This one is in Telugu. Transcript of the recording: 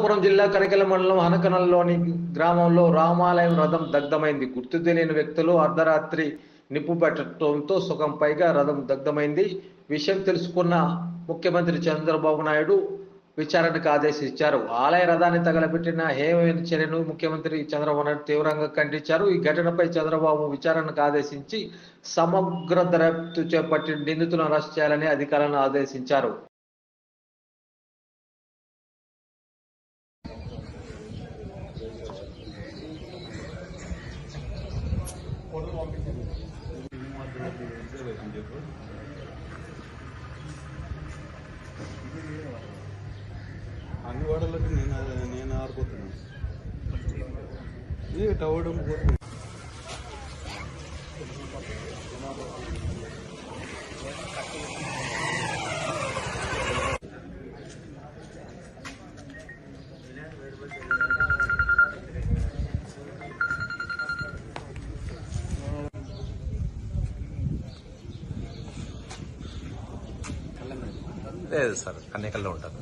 అనంతపురం జిల్లా కనికెల మండలం హనకనల్లోని గ్రామంలో రామాలయం రథం దగ్ధమైంది. గుర్తు తెలియని వ్యక్తులు అర్ధరాత్రి నిప్పు పెట్టడంతో సగం పైగా రథం దగ్ధమైంది. విషయం తెలుసుకున్న ముఖ్యమంత్రి చంద్రబాబు నాయుడు విచారణకు ఆదేశించారు. ఆలయ రథాన్ని తగలబెట్టిన హేయమైన చర్యను ముఖ్యమంత్రి చంద్రబాబు నాయుడు తీవ్రంగా ఖండించారు. ఈ ఘటనపై చంద్రబాబు విచారణకు ఆదేశించి సమగ్ర దర్యాప్తు చేపట్టి నిందితులను అరెస్ట్ చేయాలని అధికారులను ఆదేశించారు. అన్ని వాడలకి నేను ఆడుకుంటున్నాను టవడం లేదు సార్ కన్నికల్లో ఉంటారు.